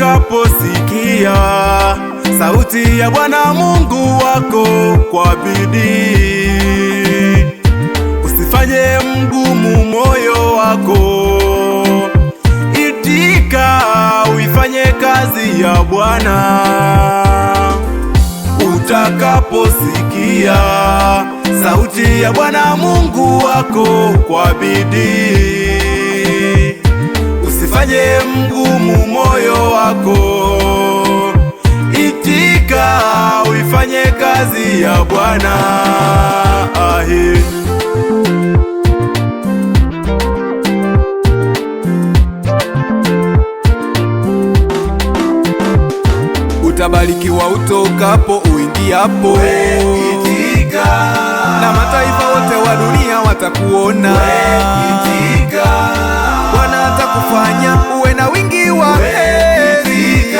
utakaposikia sauti ya Bwana Mungu wako kwa bidii, usifanye mgumu moyo wako. Itika uifanye kazi ya Bwana. Utakaposikia sauti ya Bwana Mungu wako kwa bidii, usifanye mgumu moyo wako. Itika uifanye kazi ya Bwana. Utabarikiwa utokapo uingiapo. Itika, na mataifa wote wa dunia watakuona. Itika, Bwana atakufanya uwe na wingi wa heri.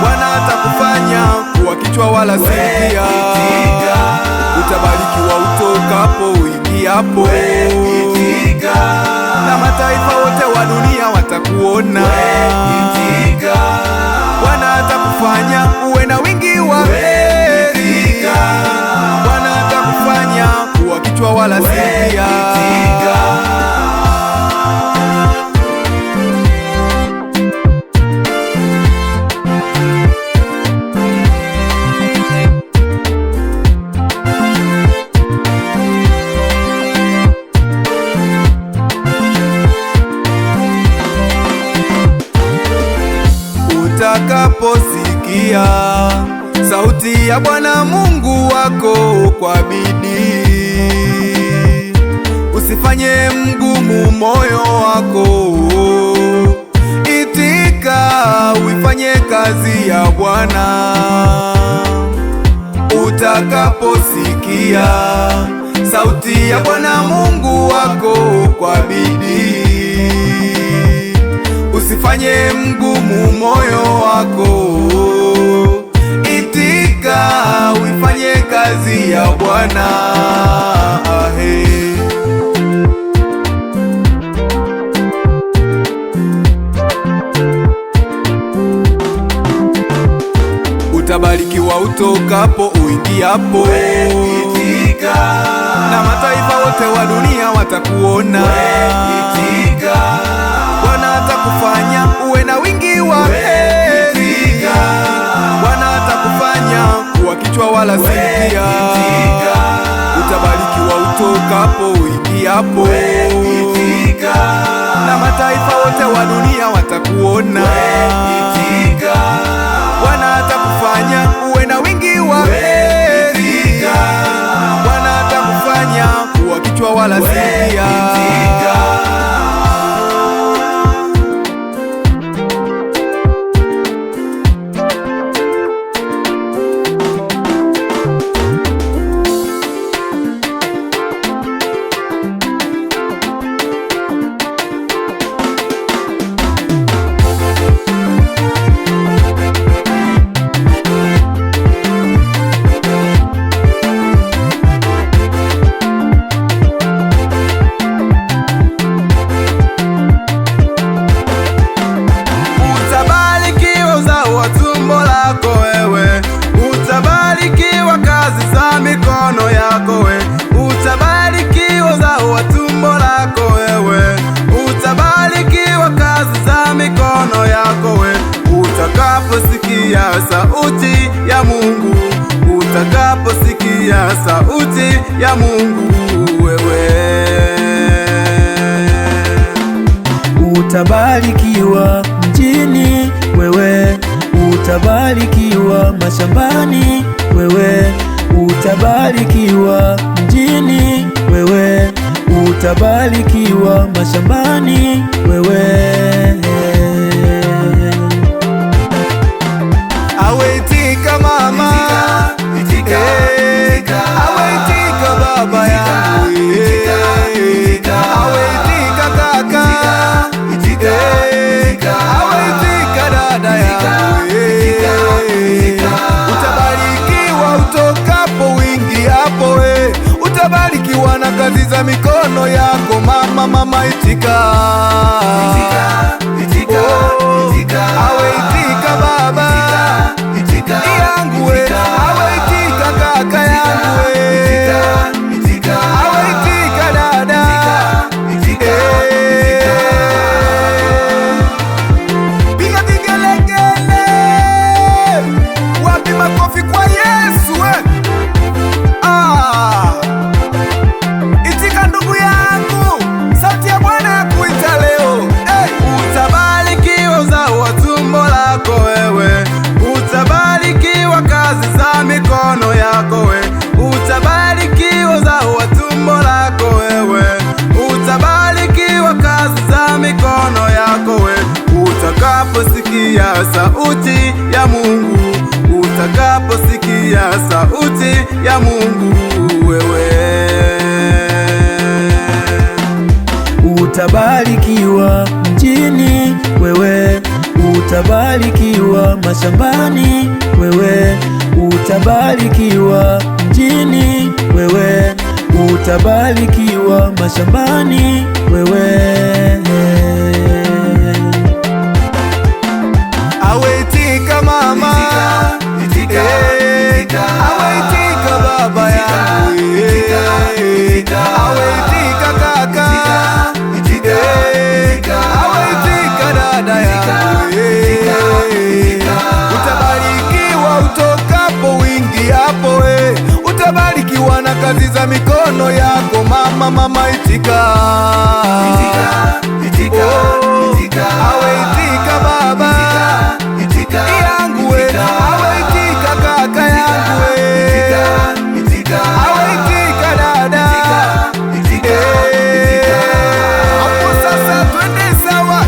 Bwana atakufanya kuwa kichwa wala si mkia. Utabarikiwa utokapo uingiapo. Itika, na mataifa wote wa dunia watakuona. Itika, Bwana atakufanya uwe na wingi wa heri. Bwana atakufanya kuwa kichwa wala si mkia. Utakaposikia sauti ya Bwana Mungu wako kwa bidii, usifanye mgumu moyo wako. Itika uifanye kazi ya Bwana. Utakaposikia sauti ya Bwana Mungu wako kwa bidii, usifanye mgumu moyo wako. Itika uifanye kazi ya Bwana. Utabarikiwa utokapo uingiapo. Itika, na mataifa wote wa dunia watakuona. Itika, Bwana atakufanya uwe na wingi wa heri. Bwana atakufanya kuwa kichwa wala si mkia. Utabarikiwa utokapo uingiapo. Itika, na mataifa wote wa dunia watakuona. Itika, Bwana atakufanya uwe na wingi wa heri. Bwana atakufanya kuwa kichwa wala si mkia. Utabarikiwa uzao wa tumbo lako wewe. Utabarikiwa kazi za mikono yako wewe. Utabarikiwa uzao wa tumbo lako wewe. Utabarikiwa kazi za mikono yako wewe. Utakaposikia sauti ya Mungu. Utakaposikia sauti ya Mungu wewe. Utabarikiwa mjini wewe, utabarikiwa mashambani wewe, utabarikiwa mjini wewe, utabarikiwa mashambani wewe. Aweitika mama, Itika, Itika, aweitika baba yangu, aweitika kaka, aweitika dada yangu. Utabarikiwa utokapo uingiapo, utabarikiwa na kazi za mikono yako mama. Mama itika, Itika, Itika, Itika, aweitika utakaposikia sauti ya Mungu, utakaposikia sauti ya Mungu, wewe utabarikiwa mjini, wewe utabarikiwa mashambani, wewe utabarikiwa mjini, wewe utabarikiwa mashambani, wewe. Awaitika mama, itika, itika, awaitika baba yangu, awaitika kaka, awaitika dada yangu. Utabarikiwa utokapo uingiapo, utabarikiwa na kazi za mikono yako mama, mama itika, awaitika baba yangu, awaitika kaka yangu, awaitika dada. Hapo sasa twende sawa,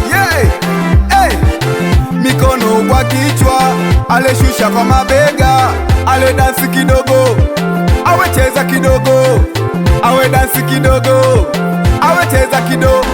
mikono kwa kichwa, aleshusha kwa mabega, ale dansi kidogo, awe cheza kidogo, awe dansi kidogo, awe cheza kidogo.